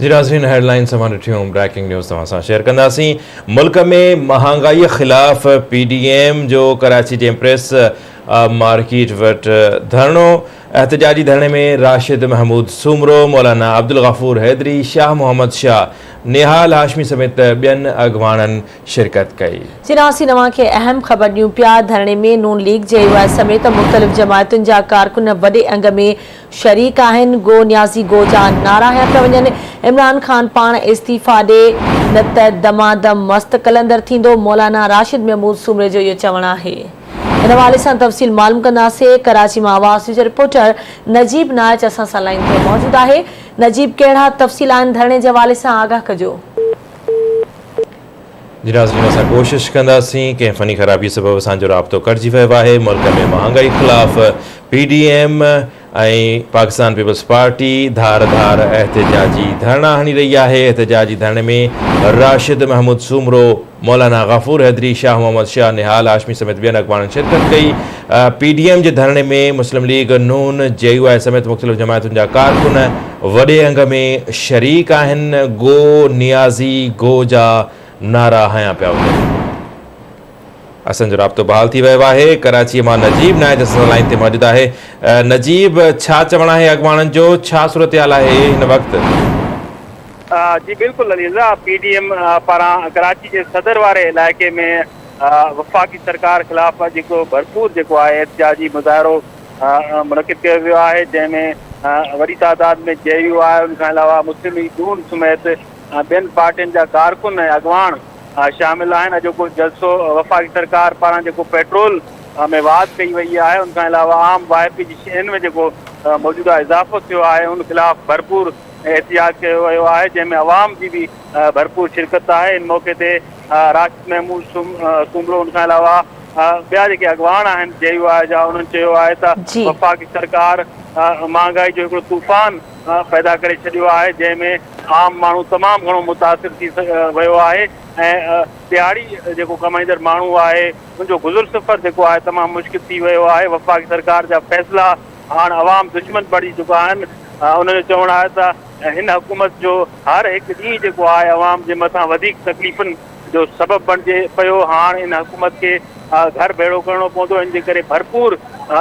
जी नाज़रीन, हेडलाइंस हमारे breaking news तव्हां सां शेयर कंदासीं। मुल्क में महांगाई ख़िलाफ़ PDM जो कराची जे प्रेस मार्केट वटि धरणो। एहतजाजी धरणे में राशिद महमूद सूमरो, मौलाना अब्दुल गफूर हैदरी, शाह मोहम्मद शाह, निहाल हाशमी समेत ॿियनि अॻवाननि शिरकत कई। चिनासी नवां खे अहम ख़बर ॾियूं पिया। धरणे में नून लीग JUI समेत मुख़्तलिफ़ जमायतुनि जा कारकुन वॾे अंग में शरीक आहिनि। गो नियाज़ी गो जा नारा हया पिया वञनि। इमरान ख़ान पाण इस्तीफ़ा ॾे न त दमादम मस्त कलंदर थींदो। मौलाना राशिद महमूद सूमरे जो इहो चवणु आहे। इन हवाले सां तफ़सील मालूम कंदासीं। कराची मां आवाज़ न्यूज़ रिपोर्टर नजीब नाइच असां सां लाइन ते मौजूद आहे। नजीब, कहिड़ा तफ़सील आहिनि धरणे जे हवाले सां आगाह कजो। जी नाज़रीन, असां कोशिश कंदासीं। कंहिं फ़नी ख़राबी सबबि असांजो राब्तो कटिजी वियो आहे। मुल्क में महांगाई ख़िलाफ़ PDM ऐं पाकिस्तान पीपल्स पार्टी धार धार एहतजाजी धरणा हणी रही आहे। एहतजाजी धरणे में राशिद महमूद सूमरो, मौलाना गफूर हैदरी, शाह मोहम्मद शाह, निहाल हाशमी समेत ॿियनि अॻवाननि शिरकत कई। PDM जे धरणे में मुस्लिम लीग नून JUI समेत मुख़्तलिफ़ जमायतुनि जा कारकुन वॾे अंग में शरीक आहिनि। गो नियाज़ी गो जा नारा हया पिया वञनि। असांजो राब्तो बहाल थी वियो आहे। कराची मां नजीब नाइच असां लाइन ते मौजूद आहे। नजीब, छा चवणु आहे अॻवाननि जो, छा सूरत हाल आहे हिन वक़्तु? जी बिल्कुलु अलीज़ा, PDM पारां कराची जे सदर वारे इलाइक़े में वफ़ाक़ी सरकार ख़िलाफ़ जेको भरपूर जेको आहे एहतजाजी मुज़ाहिरो मुनक़िद कयो वियो आहे, जंहिंमें वॾी तादाद में JUI, उन खां अलावा मुस्लिम लीग नून समेत ॿियनि पार्टियुनि जा कारकुन ऐं अॻवान शामिल आहिनि। अॼोको जलसो वफ़ाक़ी सरकार पारां जेको पेट्रोल में वाध कई वई आहे, उन खां अलावा आम YP जी शयुनि में जेको मौजूदा इज़ाफ़ो थियो आहे, उन ख़िलाफ़ भरपूर एहतियात कयो वियो आहे, जंहिंमें अवाम जी बि भरपूर शिरकत आहे। इन मौक़े ते राशिद महमूद सूमरो, उन खां अलावा ॿिया जेके अॻवान आहिनि JUI जा, उन्हनि चयो आहे त वफ़ाक़ी सरकार महांगाई जो हिकिड़ो तूफ़ान पैदा करे छॾियो आहे, जंहिंमें आम माण्हू तमामु घणो मुतासिर थी वियो आहे ऐं दिहाड़ी जेको कमाईंदड़ माण्हू आहे, उनजो गुज़र सफ़र जेको आहे तमामु मुश्किल थी वियो आहे। वफ़ाक़ी सरकार जा फ़ैसिला हाणे अवाम दुश्मन बणी चुका आहिनि। उन्हनि जो चवणु आहे त हिन हुकूमत जो हर हिकु ॾींहुं जेको आहे अवाम जे मथां वधीक तकलीफ़ुनि जो सबबु बणिजे पियो। हाणे इन हुकूमत खे घर भेड़ो करणो पवंदो, इन जे करे भरपूर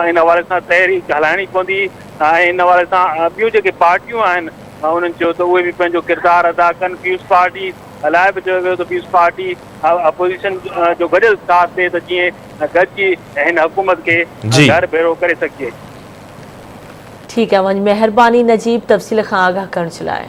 इन हवाले सां तहरीक हलाइणी पवंदी ऐं इन हवाले सां ॿियूं जेके पार्टियूं आहिनि उन्हनि चयो त उहे बि पंहिंजो किरदारु अदा कनि। पीपुल्स पार्टी हलाए बि चयो वियो त पीपुल्स पार्टी अपोज़िशन जो गॾियल साथ ॾिए त जीअं गॾिजी हिन हुकूमत खे घर भेड़ो करे सघिजे। ठीकु आहे, वञ महिरबानी नजीब तफ़सील खां आगाह करण जे लाइ।